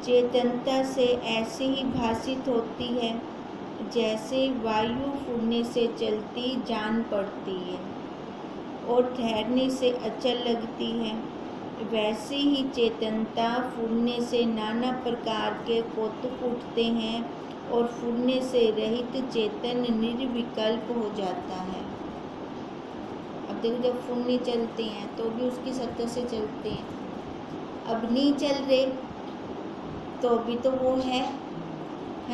चेतनता से ऐसे ही भासित होती है जैसे वायु फूलने से चलती जान पड़ती है और ठहरने से अचल लगती है, वैसे ही चेतनता फूलने से नाना प्रकार के कौतुक उठते हैं और फूलने से रहित चेतन निर्विकल्प हो जाता है। अब देखो, जब फूल नहीं चलते हैं तो भी उसकी सत्ता से चलते हैं, अब नहीं चल रहे तो भी तो वो है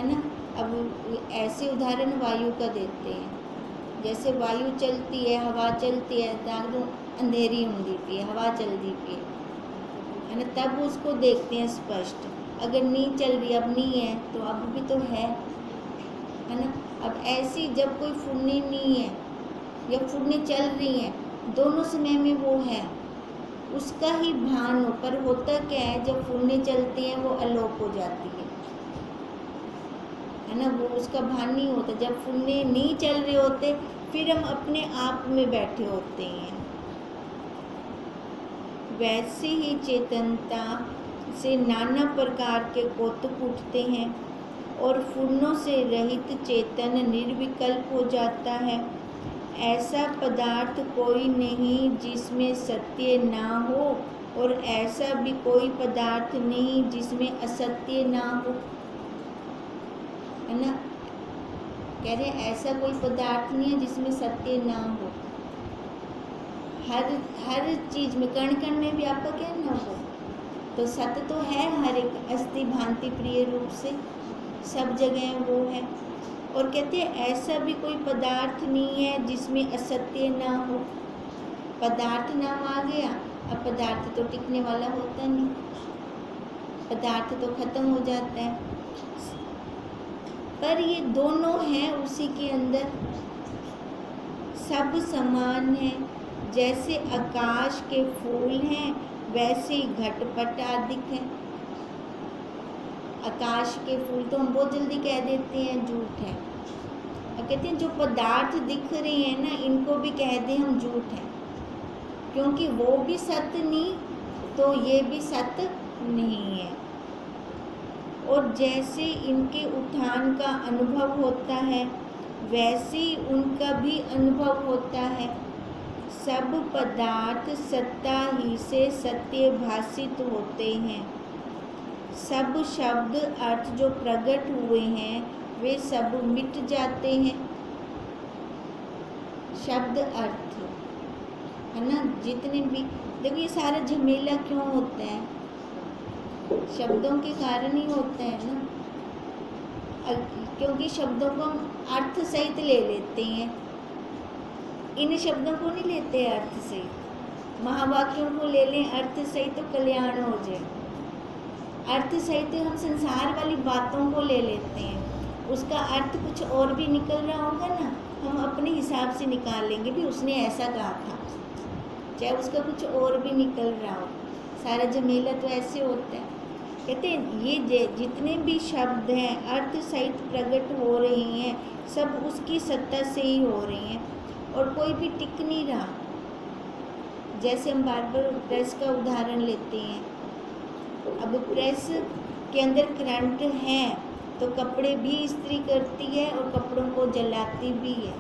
ना। अब ऐसे उदाहरण वायु का देते हैं, जैसे वायु चलती है, हवा चलती है, दाग अंधेरी हुंदी पी है, हवा चलती पी है ना, तब उसको देखते हैं स्पष्ट। अगर नहीं चल रही, अब नहीं है, तो अब भी तो है ना। अब ऐसी जब कोई फूलने नहीं है या फूलने चल रही हैं, दोनों समय में वो है, उसका ही भान हो। पर होता क्या है, जब फूलने चलती हैं वो अलोप हो जाती है ना, वो उसका भान नहीं होता। जब फूलने नहीं चल रहे होते फिर हम अपने आप में बैठे होते हैं। वैसे ही चेतनता से नाना प्रकार के कौतुक उठते हैं और फूलों से रहित चेतन निर्विकल्प हो जाता है। ऐसा पदार्थ कोई नहीं जिसमें सत्य ना हो, और ऐसा भी कोई पदार्थ नहीं जिसमें असत्य ना हो, है ना। कह रहे ऐसा कोई पदार्थ नहीं है जिसमें सत्य ना हो। हर चीज में, कण कण में भी आपका क्या ना हो, तो सत्य तो है हर एक अस्थि भांति प्रिय रूप से सब जगह वो है। और कहते हैं ऐसा भी कोई पदार्थ नहीं है जिसमें असत्य ना हो। पदार्थ नाम आ गया, अब पदार्थ तो टिकने वाला होता नहीं, पदार्थ तो खत्म हो जाता है, पर ये दोनों हैं उसी के अंदर, सब समान है। जैसे आकाश के फूल हैं वैसे ही घटपट आदि हैं। आकाश के फूल तो हम बहुत जल्दी कह देते हैं झूठ है, और कहते हैं जो पदार्थ दिख रहे हैं ना, इनको भी कह दें हम झूठ है, क्योंकि वो भी सत्य नहीं तो ये भी सत्य नहीं है। और जैसे इनके उठान का अनुभव होता है वैसे ही उनका भी अनुभव होता है। सब पदार्थ सत्ता ही से सत्य भासित होते हैं। सब शब्द अर्थ जो प्रकट हुए हैं वे सब मिट जाते हैं। शब्द अर्थ है ना, जितने भी देखो ये सारा झमेला क्यों होता है, शब्दों के कारण ही होता है ना, क्योंकि शब्दों को हम अर्थ सहित ले लेते हैं, इन शब्दों को नहीं लेते अर्थ सहित। महावाक्यों को ले लें अर्थ सहित तो कल्याण हो जाए, अर्थ सहित हम संसार वाली बातों को ले लेते हैं, उसका अर्थ कुछ और भी निकल रहा होगा ना, हम अपने हिसाब से निकाल लेंगे भी उसने ऐसा कहा था, चाहे उसका कुछ और भी निकल रहा हो। सारा झमेला तो ऐसे होता है। कहते हैं ये जितने भी शब्द हैं अर्थ सहित प्रकट हो रहे हैं, सब उसकी सत्ता से ही हो रही हैं और कोई भी टिक नहीं रहा। जैसे हम बार बार प्रेस का उदाहरण लेते हैं, अब प्रेस के अंदर करंट है तो कपड़े भी इस्त्री करती है और कपड़ों को जलाती भी है।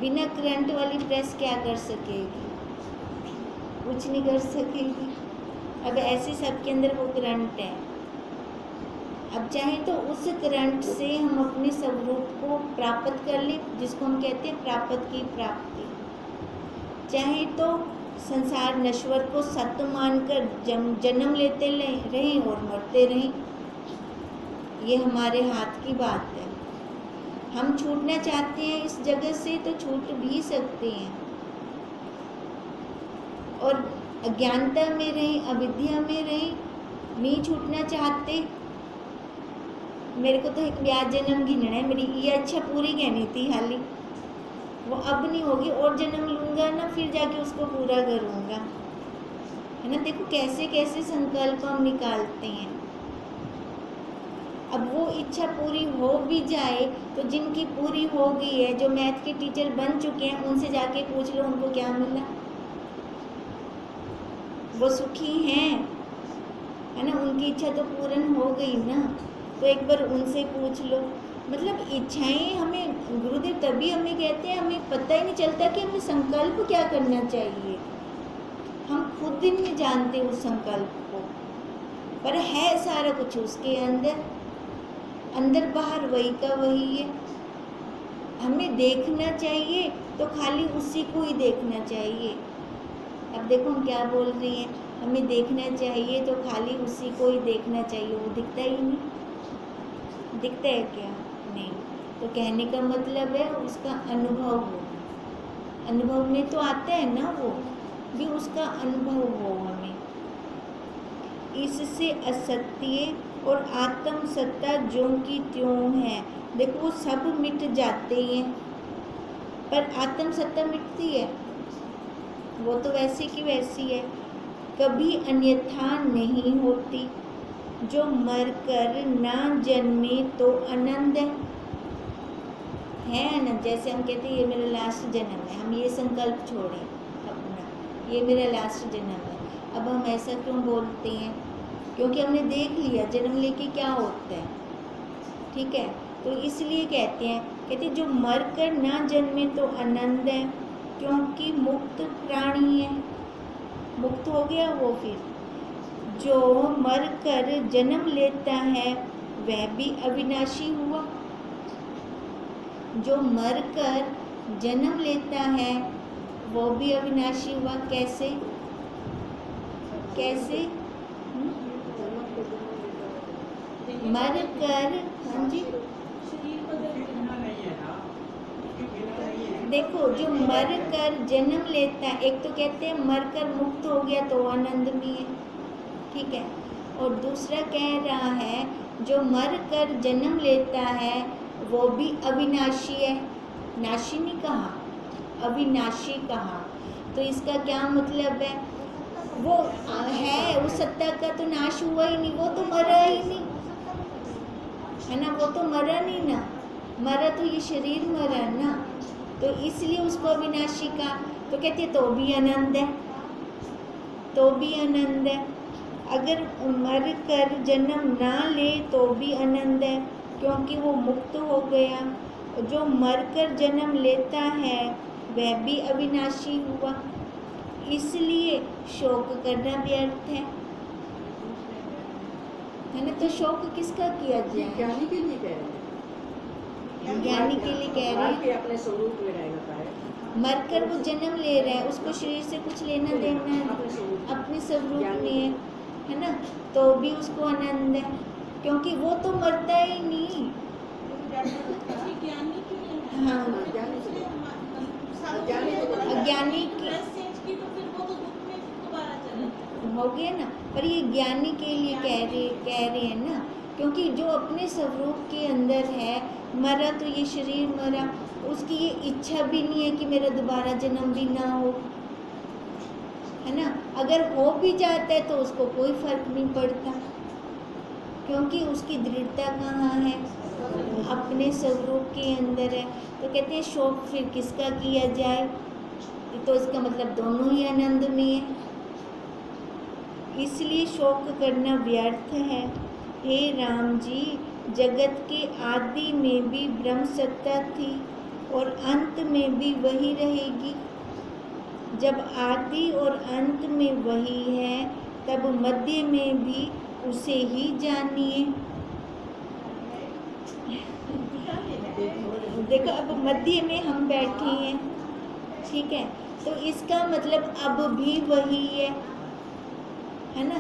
बिना करंट वाली प्रेस क्या कर सकेगी, कुछ नहीं कर सकेगी। अब ऐसे सबके अंदर वो करंट है, अब चाहे तो उस करंट से हम अपने स्वरूप को प्राप्त कर लें, जिसको हम कहते हैं प्राप्त की प्राप्ति। चाहे तो संसार नश्वर को सत्य मानकर जन्म लेते रहें और मरते रहें, ये हमारे हाथ की बात है। हम छूटना चाहते हैं इस जगत से तो छूट भी सकते हैं, और अज्ञानता में रहें, अविद्या में रहें, नहीं छूटना चाहते। मेरे को तो एक ब्याज जन्म गिनना है, मेरी ये अच्छा पूरी कहनी थी हाली, वो अब नहीं होगी, और जन्म लूँगा ना फिर जाके उसको पूरा करूँगा, है ना। देखो कैसे कैसे संकल्प हम निकालते हैं। अब वो इच्छा पूरी हो भी जाए तो जिनकी पूरी हो गई है, जो मैथ के टीचर बन चुके हैं, उनसे जाके पूछ लो उनको क्या मिला, वो सुखी हैं। है ना, उनकी इच्छा तो पूर्ण हो गई ना, तो एक बार उनसे पूछ लो। मतलब इच्छाएं हमें गुरुदेव तभी हमें कहते हैं, हमें पता ही नहीं चलता कि हमें संकल्प क्या करना चाहिए, हम खुद ही नहीं जानते उस संकल्प को, पर है सारा कुछ उसके अंदर, अंदर बाहर वही का वही है। हमें देखना चाहिए तो खाली उसी को ही देखना चाहिए। अब देखो हम क्या बोल रही हैं, हमें देखना चाहिए तो खाली उसी को ही देखना चाहिए, वो दिखता ही नहीं, दिखता है क्या? नहीं। तो कहने का मतलब है उसका अनुभव हो, अनुभव में तो आता है ना, वो भी उसका अनुभव हो हमें। इससे असत्य और आत्म सत्ता ज्यों की त्यों है। देखो वो सब मिट जाते हैं, पर आत्म सत्ता मिटती है, वो तो वैसी की वैसी है, कभी अन्यथा नहीं होती। जो मर कर ना जन्मे तो आनंद है ना। जैसे हम कहते हैं ये मेरा लास्ट जन्म है, हम ये संकल्प छोड़ें अपना, ये मेरा लास्ट जन्म है। अब हम ऐसा क्यों बोलते हैं? क्योंकि हमने देख लिया जन्म लेके क्या होता है, ठीक है। तो इसलिए कहते हैं जो मर कर ना जन्मे तो आनंद है, क्योंकि मुक्त प्राणी है, मुक्त हो गया वो। फिर जो मर कर जन्म लेता है वह भी अविनाशी हुआ। जो मर कर जन्म लेता है वो भी अविनाशी हुआ। कैसे कैसे? मर कर, हाँ जी, देखो जो मर कर जन्म लेता है, एक तो कहते हैं मर कर मुक्त हो गया तो आनंद में है, ठीक है, और दूसरा कह रहा है जो मर कर जन्म लेता है वो भी अविनाशी है। नाशी नहीं कहा, अविनाशी कहा। तो इसका क्या मतलब है? वो है, उस सत्ता का तो नाश हुआ ही नहीं, वो तो मरा ही नहीं है ना, वो तो मरा नहीं ना, मरा तो ये शरीर मरा ना, तो इसलिए उसको अविनाशी का। तो कहते तो भी आनंद है, तो भी आनंद है। अगर मर कर जन्म ना ले तो भी आनंद है, क्योंकि वो मुक्त हो गया। जो मर कर जन्म लेता है वह भी अविनाशी हुआ, इसलिए शोक करना व्यर्थ है ना। तो शोक किसका किया जाए? ज्ञानी के लिए कह रहे हैं, ज्ञानी के लिए कह रहे हैं। अपने स्वरूप में रहना है, मरकर वो जन्म ले रहा है, उसको शरीर से कुछ लेना देना है, अपने स्वरूप में है ना, तो भी उसको आनंद है, क्योंकि वो तो मरता ही नहीं। हाँ, अज्ञानी की हो गया ना, पर ये ज्ञानी के लिए कह रहे हैं ना, क्योंकि जो अपने स्वरूप के अंदर है, मरा तो ये शरीर मरा, उसकी ये इच्छा भी नहीं है कि मेरा दोबारा जन्म भी ना हो, है ना। अगर हो भी जाता है तो उसको कोई फर्क नहीं पड़ता, क्योंकि उसकी दृढ़ता कहाँ है? अपने स्वरूप के अंदर है। तो कहते हैं शोक फिर किसका किया जाए? तो इसका मतलब दोनों ही आनंद में है, इसलिए शोक करना व्यर्थ है। हे राम जी, जगत के आदि में भी ब्रह्म सत्ता थी और अंत में भी वही रहेगी। जब आदि और अंत में वही है, तब मध्य में भी उसे ही जानिए। देखो अब मध्य में हम बैठे हैं, ठीक है, तो इसका मतलब अब भी वही है ना।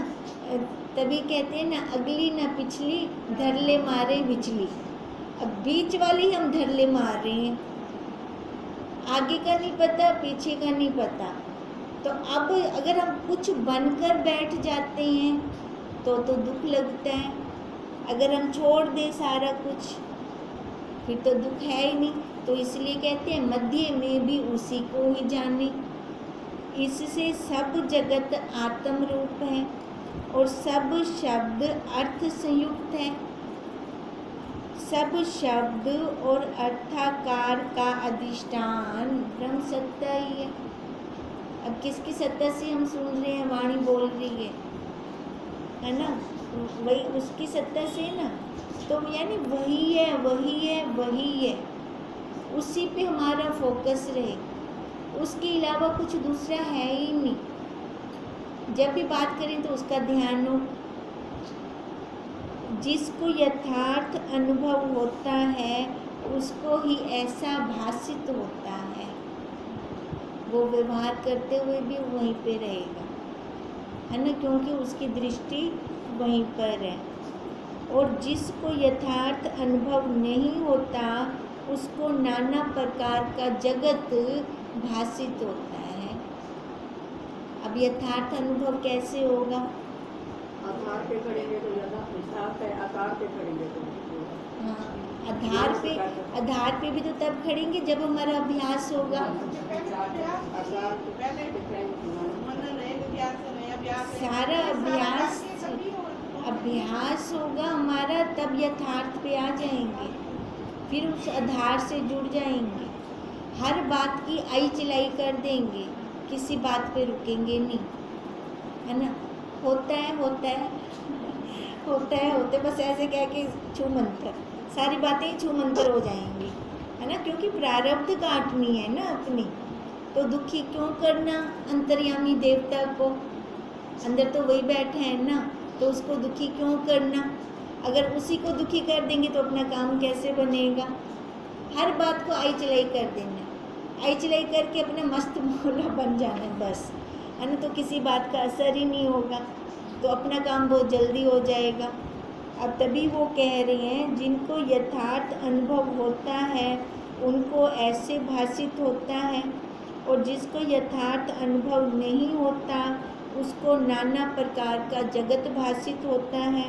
तभी कहते हैं ना, अगली ना पिछली, धरले मारे बिचली। अब बीच वाली हम धरले मार रहे हैं, आगे का नहीं पता, पीछे का नहीं पता। तो अब अगर हम कुछ बनकर बैठ जाते हैं तो दुख लगता है, अगर हम छोड़ दें सारा कुछ फिर तो दुख है ही नहीं। तो इसलिए कहते हैं मध्य में भी उसी को ही जाने। इससे सब जगत आत्म रूप है और सब शब्द अर्थ संयुक्त है। सब शब्द और अर्थाकार का अधिष्ठान ब्रह्म सत्ता ही है। अब किसकी सत्ता से हम सुन रहे हैं? वाणी बोल रही है, है ना, वही उसकी सत्ता से ना, तो यानी वही है वही है वही है, उसी पे हमारा फोकस रहे, उसके अलावा कुछ दूसरा है ही नहीं। जब भी बात करें तो उसका ध्यान हो। जिसको यथार्थ अनुभव होता है उसको ही ऐसा भासित होता है, वो व्यवहार करते हुए भी वहीं पे रहेगा, है ना, क्योंकि उसकी दृष्टि वहीं पर है। और जिसको यथार्थ अनुभव नहीं होता उसको नाना प्रकार का जगत भासित होता है। अब यथार्थ अनुभव कैसे होगा? आधार पे खड़ेंगे तो यथार्थ है, आकार पे खड़ेंगे तो हाँ, आधार पे भी तो तब खड़ेंगे जब हमारा अभ्यास होगा। सारा अभ्यास होगा हमारा, तब यथार्थ पे आ जाएंगे, फिर उस आधार से जुड़ जाएंगे। हर बात की आई चलाई कर देंगे, किसी बात पे रुकेंगे नहीं, है ना। होता है होता है होता है होता है, बस ऐसे कह के छू मंत्र, सारी बातें ही छू मंत्र हो जाएंगी, है ना, क्योंकि प्रारब्ध काटनी है ना अपनी, तो दुखी क्यों करना अंतर्यामी देवता को, अंदर तो वही बैठे हैं ना, तो उसको दुखी क्यों करना? अगर उसी को दुखी कर देंगे तो अपना काम कैसे बनेगा? हर बात को आई चलाई कर देना, आई चलाई करके अपना मस्त मौला बन जाना बस, है ना, तो किसी बात का असर ही नहीं होगा, तो अपना काम बहुत जल्दी हो जाएगा। अब तभी वो कह रहे हैं जिनको यथार्थ अनुभव होता है उनको ऐसे भासित होता है, और जिसको यथार्थ अनुभव नहीं होता उसको नाना प्रकार का जगत भासित होता है।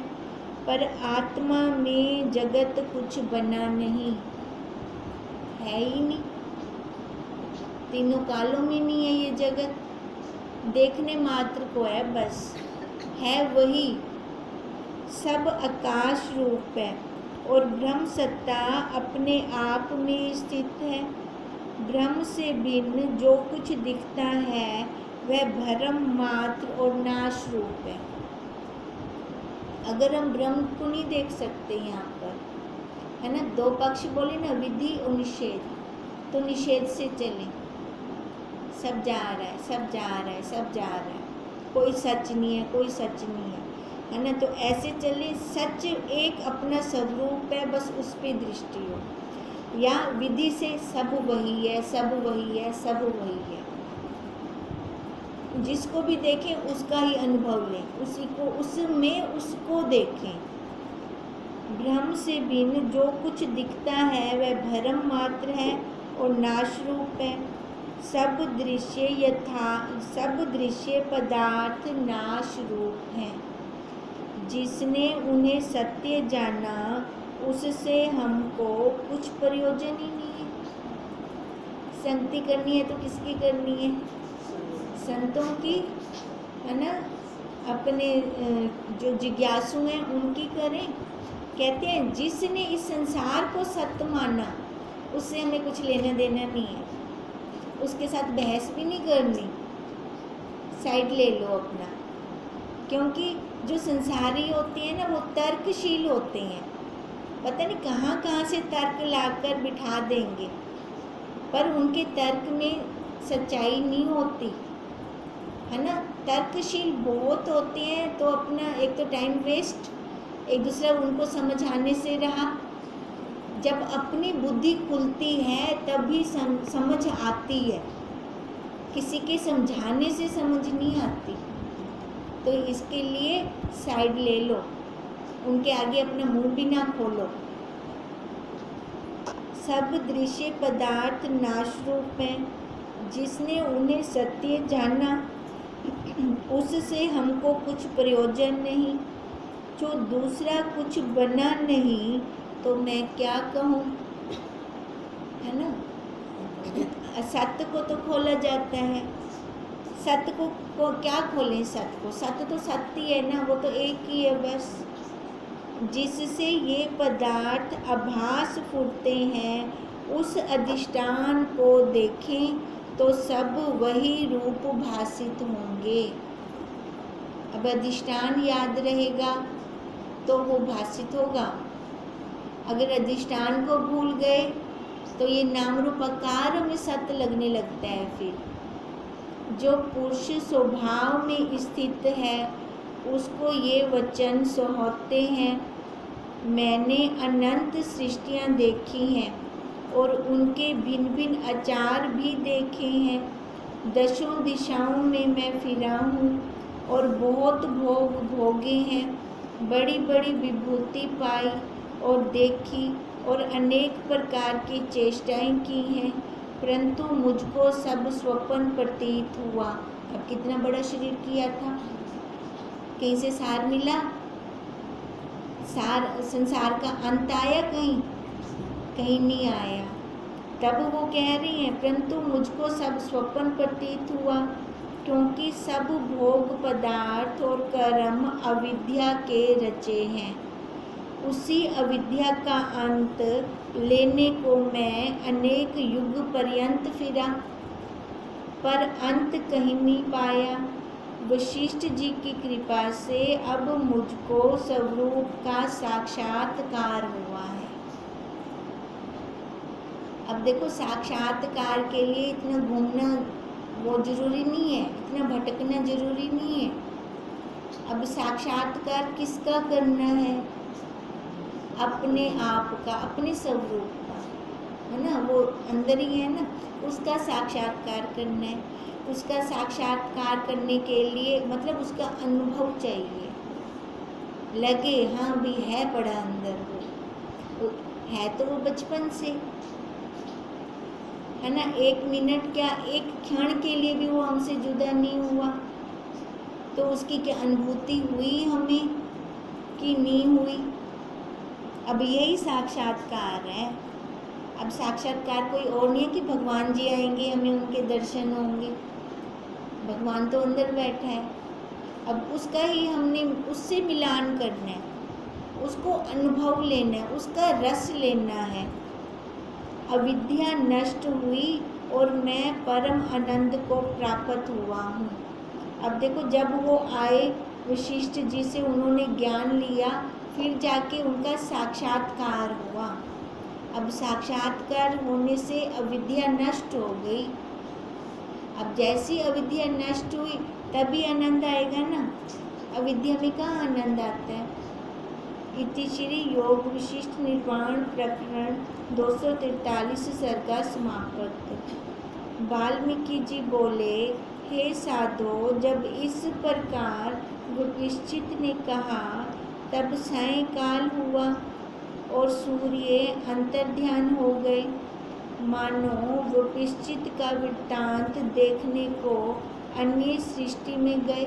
पर आत्मा में जगत कुछ बना नहीं है ही नहीं, तीनों कालों में नहीं है ये जगत, देखने मात्र को है बस, है वही सब आकाश रूप है, और ब्रह्म सत्ता अपने आप में स्थित है। ब्रह्म से भिन्न जो कुछ दिखता है वह भ्रम मात्र और नाश रूप है। अगर हम ब्रह्म को नहीं देख सकते यहाँ पर, है ना, दो पक्ष बोले ना, विधि और निषेध, तो निषेध से चले, सब जा रहा है सब जा रहा है सब जा रहा है, कोई सच नहीं है कोई सच नहीं है ना, तो ऐसे चले। सच एक अपना स्वरूप है, बस उस पर दृष्टि हो, या विधि से सब वही है सब वही है सब वही है, जिसको भी देखें उसका ही अनुभव लें, उसी को उसमें उसको देखें। ब्रह्म से भिन्न जो कुछ दिखता है वह भ्रम मात्र है और नाश रूप है। सब दृश्य पदार्थ नाश रूप हैं। जिसने उन्हें सत्य जाना उससे हमको कुछ प्रयोजन ही नहीं है। संगति करनी है तो किसकी करनी है? संतों की, है ना, अपने जो जिज्ञासु हैं उनकी करें। कहते हैं जिसने इस संसार को सत्य माना उससे हमें कुछ लेना देना नहीं है, उसके साथ बहस भी नहीं करनी, साइड ले लो अपना, क्योंकि जो संसारी होते हैं ना वो तर्कशील होते हैं, पता नहीं कहाँ कहाँ से तर्क लाकर बिठा देंगे, पर उनके तर्क में सच्चाई नहीं होती, है ना। तर्कशील बहुत होते हैं, तो अपना एक तो टाइम वेस्ट, एक दूसरा उनको समझाने से रहा। जब अपनी बुद्धि खुलती है तभी समझ आती है, किसी के समझाने से समझ नहीं आती। तो इसके लिए साइड ले लो, उनके आगे अपना मुंह भी ना खोलो। सब दृश्य पदार्थ नाश रूप हैं। जिसने उन्हें सत्य जाना उससे हमको कुछ प्रयोजन नहीं। जो दूसरा कुछ बना नहीं तो मैं क्या कहूँ, है ना। सत्य को तो खोला जाता है, सत्य को क्या खोलें? सत्य को, सत्य तो सत्य ही है ना, वो तो एक ही है बस। जिससे ये पदार्थ आभास फूटते हैं उस अधिष्ठान को देखें तो सब वही रूप भासित होंगे। अब अधिष्ठान याद रहेगा तो वो भाषित होगा। अगर अधिष्ठान को भूल गए तो ये नाम रूप आकार में सत्य लगने लगता है। फिर जो पुरुष स्वभाव में स्थित है उसको ये वचन सुहाते हैं। मैंने अनंत सृष्टियाँ देखी हैं और उनके भिन्न भिन्न आचार भी देखे हैं। दसों दिशाओं में मैं फिरा हूँ और बहुत भोग भोगे हैं। बड़ी बड़ी विभूति पाई और देखी और अनेक प्रकार की चेष्टाएं की हैं, परंतु मुझको सब स्वप्न प्रतीत हुआ। अब कितना बड़ा शरीर किया था, कहीं से सार मिला? सार संसार का अंत आया? कहीं नहीं आया। तब वो कह रही हैं परंतु मुझको सब स्वप्न प्रतीत हुआ, क्योंकि सब भोग पदार्थ और कर्म अविद्या के रचे हैं। उसी अविद्या का अंत लेने को मैं अनेक युग पर्यंत फिरा, पर अंत कहीं नहीं पाया। वशिष्ठ जी की कृपा से अब मुझको स्वरूप का साक्षात्कार हुआ है। अब देखो, साक्षात्कार के लिए इतना घूमना वो जरूरी नहीं है, इतना भटकना जरूरी नहीं है। अब साक्षात्कार किसका करना है? अपने आप का, अपने स्वरूप का, है ना, वो अंदर ही है ना, उसका साक्षात्कार करना है। उसका साक्षात्कार करने के लिए मतलब उसका अनुभव चाहिए, लगे हाँ भी है बड़ा अंदर, वो है तो वो बचपन से, है ना। एक मिनट क्या, एक क्षण के लिए भी वो हमसे जुदा नहीं हुआ, तो उसकी क्या अनुभूति हुई हमें कि नहीं हुई? अब यही साक्षात्कार है। अब साक्षात्कार कोई और नहीं है कि भगवान जी आएंगे, हमें उनके दर्शन होंगे। भगवान तो अंदर बैठा है। अब उसका ही हमने उससे मिलान करना है, उसको अनुभव लेना है, उसका रस लेना है। अविद्या नष्ट हुई और मैं परम आनंद को प्राप्त हुआ हूँ। अब देखो, जब वो आए वशिष्ठ जी से उन्होंने ज्ञान लिया, फिर जाके उनका साक्षात्कार हुआ। अब साक्षात्कार होने से अविद्या नष्ट हो गई। अब जैसी अविद्या नष्ट हुई तभी आनंद आएगा ना, अविद्या में कहाँ आनंद आता है। इति श्री योग विशिष्ट निर्वाण प्रकरण 243 सर्गा समाप्त। वाल्मीकि जी बोले, हे साधो, जब इस प्रकार वशिष्ठ ने कहा तब सायंकाल हुआ और सूर्य अंतर्ध्यान हो गए। मानो वशिष्ठ का वृत्तांत देखने को अन्य सृष्टि में गए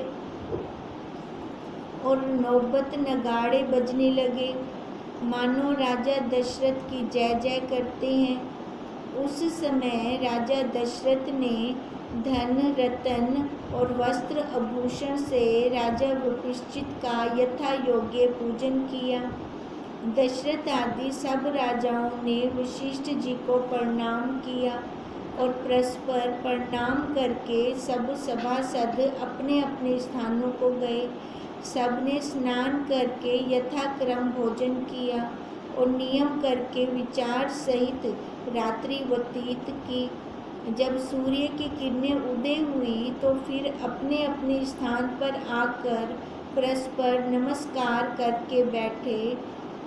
और नौबत नगाड़े बजने लगे, मानो राजा दशरथ की जय जय करते हैं। उस समय राजा दशरथ ने धन रतन और वस्त्र आभूषण से राजा वशिष्ठ का यथा योग्य पूजन किया। दशरथ आदि सब राजाओं ने वशिष्ठ जी को प्रणाम किया और परस्पर प्रणाम करके सब सभासद अपने अपने स्थानों को गए। सबने स्नान करके यथाक्रम भोजन किया और नियम करके विचार सहित रात्रि व्यतीत की। जब सूर्य की किरणें उदय हुई तो फिर अपने अपने स्थान पर आकर परस्पर नमस्कार करके बैठे।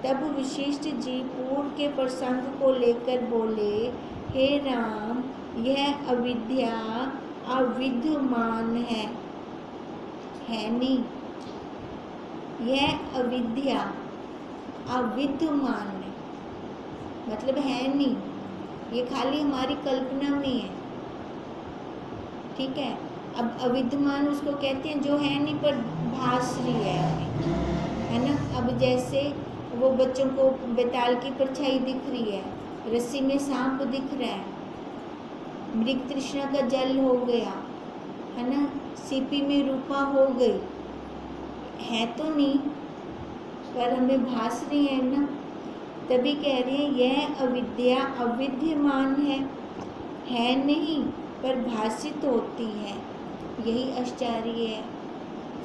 तब वशिष्ठ जी पूर्व के प्रसंग को लेकर बोले, हे राम, यह अविद्या अविद्यमान है नहीं, यह अविद्या अविद्यमान है, मतलब है नहीं, ये खाली हमारी कल्पना में है। ठीक है। अब अविद्यमान उसको कहते हैं जो है नहीं पर भास रही है हमें, है ना। अब जैसे वो बच्चों को बेताल की परछाई दिख रही है, रस्सी में सांप दिख रहा है, मृग तृष्णा का जल हो गया, है ना, सीपी में रूपा हो गई, है तो नहीं पर हमें भास रही है ना। तभी कह रहे हैं यह अविद्या अविद्यमान है नहीं पर भासित होती है। यही आश्चर्य है।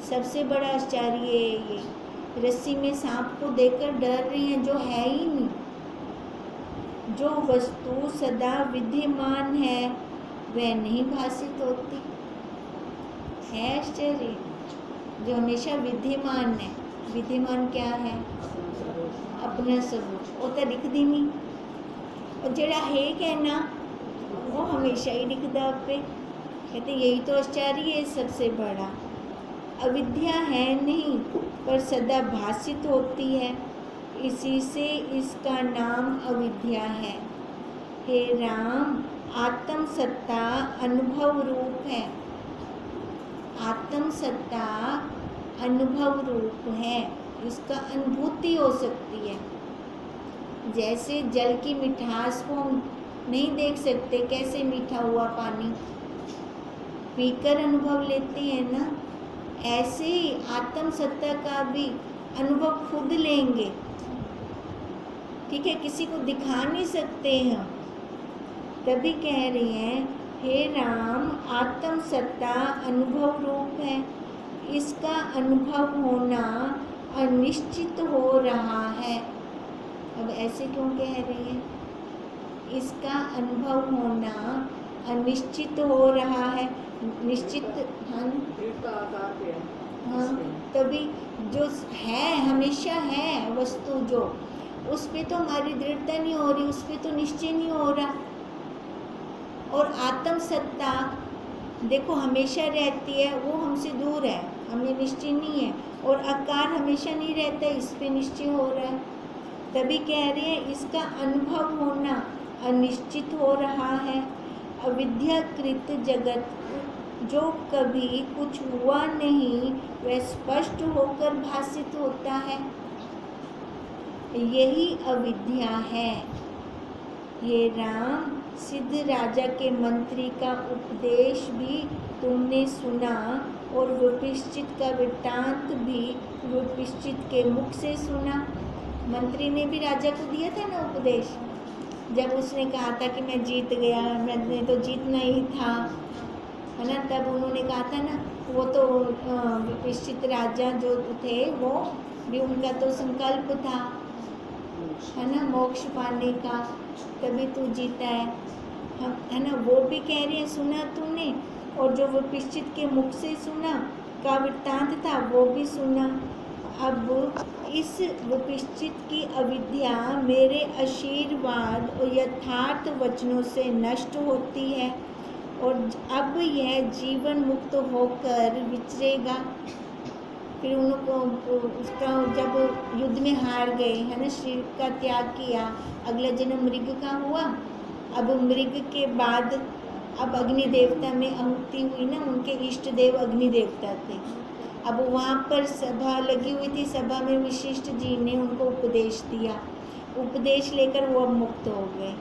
सबसे बड़ा आश्चर्य है ये। रस्सी में सांप को देखकर डर रहे हैं जो है ही नहीं। जो वस्तु सदा विद्यमान है वह नहीं भासित होती। है आश्चर्य, जो हमेशा विद्यमान है। विद्यमान क्या है? अपना सबूत। वो तो दिखदी नहीं, और जड़ा है कहना वो हमेशा ही दिखदा आपे। कहते यही तो आश्चर्य है सबसे बड़ा। अविद्या है नहीं पर सदा भासित होती है, इसी से इसका नाम अविद्या है। हे राम, आत्म सत्ता अनुभव रूप है। आत्म सत्ता अनुभव रूप है, इसका अनुभूति हो सकती है। जैसे जल की मिठास को हम नहीं देख सकते, कैसे मीठा हुआ पानी, पीकर अनुभव लेते हैं ना, ऐसे ही आत्म सत्ता का भी अनुभव खुद लेंगे। ठीक है, किसी को दिखा नहीं सकते हैं। तभी कह रहे हैं हे राम, आत्म सत्ता अनुभव रूप है, इसका अनुभव होना अनिश्चित हो रहा है। अब ऐसे क्यों कह रहे हैं? इसका अनुभव होना अनिश्चित हो रहा है। निश्चित, हाँ दृढ़ता आकार पे है। हाँ, तभी जो है हमेशा है वस्तु, जो उस पे तो हमारी दृढ़ता नहीं हो रही, उस पे तो निश्चय नहीं हो रहा। और आत्म सत्ता देखो हमेशा रहती है, वो हमसे दूर है, हमें निश्चय नहीं है। और आकार हमेशा नहीं रहता, इस पे निश्चय हो रहा है। तभी कह रहे हैं इसका अनुभव होना अनिश्चित हो रहा है। अविद्याकृत जगत जो कभी कुछ हुआ नहीं वह स्पष्ट होकर भासित होता है, यही अविद्या है। ये राम, सिद्ध राजा के मंत्री का उपदेश भी तुमने सुना और विपश्चित का वृत्तांत भी विपश्चित के मुख से सुना। मंत्री ने भी राजा को दिया था ना उपदेश, जब उसने कहा था कि मैं जीत गया, मैंने तो जीतना ही था, है ना। तब उन्होंने कहा था ना, वो तो विपश्चित राजा जो थे वो भी, उनका तो संकल्प था, है ना, मोक्ष पाने का, तभी तू जीता है, है ना। वो भी कह रहे हैं सुना तूने, और जो विपश्चित के मुख से सुना का वृत्तांत था वो भी सुना। अब इस विपश्चित की अविद्या मेरे आशीर्वाद और यथार्थ वचनों से नष्ट होती है, और अब यह जीवन मुक्त होकर विचरेगा। फिर उनको उसका, जब युद्ध में हार गए, है ना, शरीर का त्याग किया, अगला जन्म मृग का हुआ। अब मृग के बाद अब अग्नि देवता में आहुति हुई ना, उनके इष्ट देव अग्नि देवता थे। अब वहाँ पर सभा लगी हुई थी, सभा में विशिष्ट जी ने उनको उपदेश दिया, उपदेश लेकर वो अब मुक्त हो गए।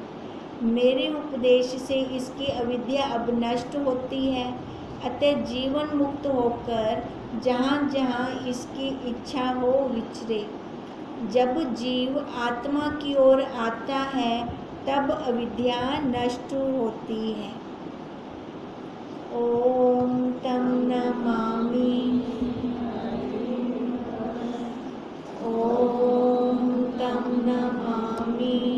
मेरे उपदेश से इसकी अविद्या अब नष्ट होती है, अतः जीवन मुक्त होकर जहाँ जहाँ इसकी इच्छा हो विचरे। जब जीव आत्मा की ओर आता है तब अविद्या नष्ट होती है। ओम तं नमामि। ओम तं नमामि।